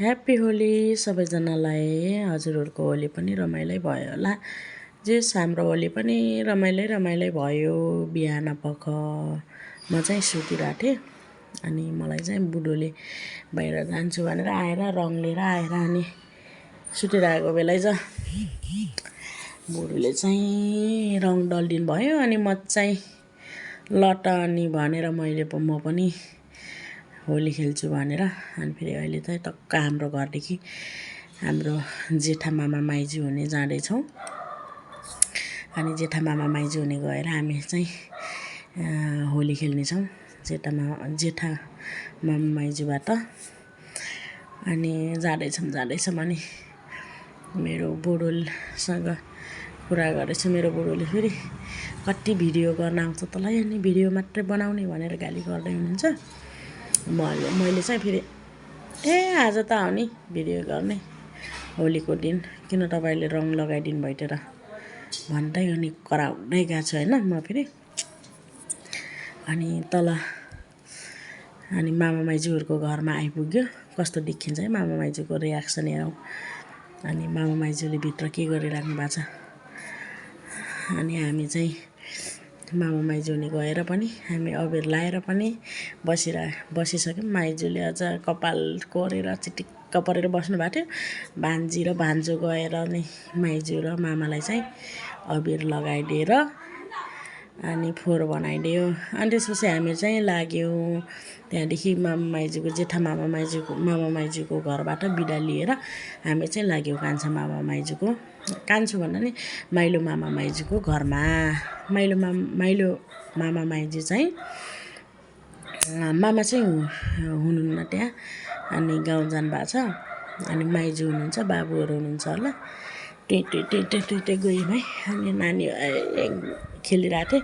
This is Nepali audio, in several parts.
ह्याप्पी होली सबैजनालाई। हजुरहरूको होली पनि रमाइलो भयो होला। जेस हाम्रो होली पनि रमाइलो भयो। बिहान पख म चाहिँ सुतिरहेको थिएँ अनि मलाई चाहिँ बुढोले बाहिर जान्छु भनेर आएर रङ लिएर आएर अनि सुतिरहेको बेलै बुढोले चाहिँ रङ दल्दिनु भयो अनि म चाहिँ लट अनि भनेर म पनि होली खेल्छु भनेर अनि फेरि अहिले चाहिँ टक्क हाम्रो घरदेखि हाम्रो जेठा मामा माइजू हुने जाँदैछौँ। अनि जेठा मामा माइजू हुने गएर हामी चाहिँ होली खेल्नेछौँ जेठा मामा माइजूबाट। अनि जाँदैछौँ अनि मेरो बुढोसँग कुरा गर्दैछु। मेरो बुढोले फेरि कति भिडियो गर्न आउँछ तँलाई अनि भिडियो मात्रै बनाउने भनेर गाली गर्दै हुनुहुन्छ। मैले चाहिँ फेरि आज त हो नि भिडियो गर्ने होलीको दिन किन तपाईँले रङ लगाइदिनु भयो र भन्दै अनि कराउँदै गएको छु होइन म फेरि। अनि तल अनि मामा माइजूहरूको घरमा आइपुग्यो। कस्तो देखिन्छ है मामा माइजूको रियाक्सन हेरौँ। अनि मामा माइजूले भित्र के गरिराख्नु भएको छ। अनि हामी चाहिँ मामा माइजूले गएर पनि हामी अबिर लाएर पनि बसिसक्यौँ। माइजूले अझ कपाल कोरेर चिटिक्क परेर बस्नु भएको थियो। भान्जी र भान्जो गएर नि माइजू र मामालाई चाहिँ अबिर लगाइदिएर अनि फोहोर बनाइदियो। अनि त्यसपछि हामी चाहिँ लाग्यौँ त्यहाँदेखि जेठा मामा माइजूको घरबाट बिदा लिएर हामी चाहिँ लाग्यौँ कान्छा मामा माइजूको कान्छु भन्दा नि माइलो मामा माइजूको घरमा। माइलो मामा माइजू चाहिँ मामा चाहिँ हुनुहुन्न त्यहाँ अनि गाउँ जानुभएको छ। अनि माइजू हुनुहुन्छ बाबुहरू हुनुहुन्छ होला। ट्याँ गयौँ है। अनि नानी खेलिरहेको थिएँ।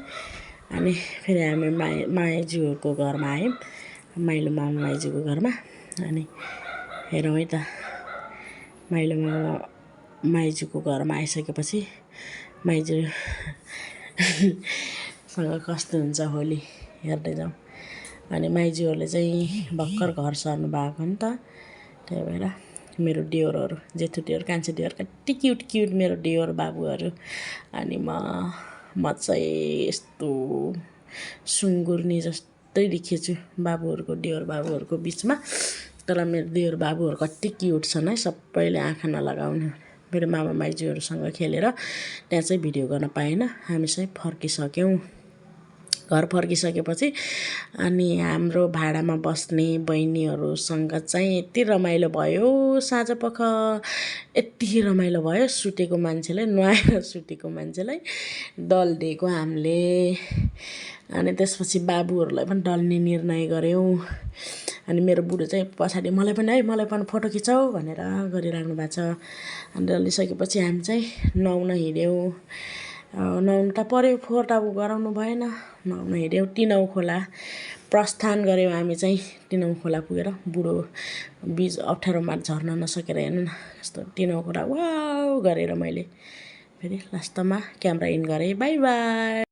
अनि फेरि हामी माइजूहरूको घरमा आयौँ माइलो मामा माइजूको घरमा। अनि हेरौँ है त माइलो मामा माइजूको घरमा आइसकेपछि माइजूसँग कस्तो हुन्छ होली हेर्दै जाउँ। अनि माइजूहरूले चाहिँ भर्खर घर सर्नु भएको नि त त्यही भएर मेरो दियोरहरू जेठो दियोर कान्छो दियोर कति क्युट मेरो दियोर बाबुहरू। अनि म चाहिँ यस्तो सुँगुर्नी जस्तै देखिएछु दियोर बाबुहरूको बिचमा। तर मेरो दियोर बाबुहरू कति क्युट छन् है। सबैले आँखा नलगाउने। मेरो मामा माइजूहरूसँग खेलेर त्यहाँ चाहिँ भिडियो गर्न पाएन। हामी चाहिँ फर्किसक्यौँ। घर फर्किसकेपछि अनि हाम्रो भाडामा बस्ने बहिनीहरूसँग चाहिँ यति रमाइलो भयो। साँझपख यति रमाइलो भयो। सुतेको मान्छेलाई नुहाएर सुतेको मान्छेलाई दल्दिएको हामीले। अनि त्यसपछि बाबुहरूलाई पनि दल्ने निर्णय गऱ्यौँ। अनि मेरो बुढो चाहिँ पछाडि मलाई पनि फोटो खिचाऊ भनेर गरिराख्नु भएको छ। अनि दलिसकेपछि हामी चाहिँ नुहाउन हिँड्यौँ। नुहाउनु त पर्यो फोहोर त गराउनु भएन। नुहाउन हिँड्यौँ तिनौ खोला प्रस्थान गऱ्यौँ हामी चाहिँ। तिनौ खोला पुगेर बुढो अप्ठ्यारोमा झर्न नसकेर हेर्नु न कस्तो तिनौ खोला वाउ गरेर मैले फेरि लास्टमा क्यामेरा इन गरेँ। By by.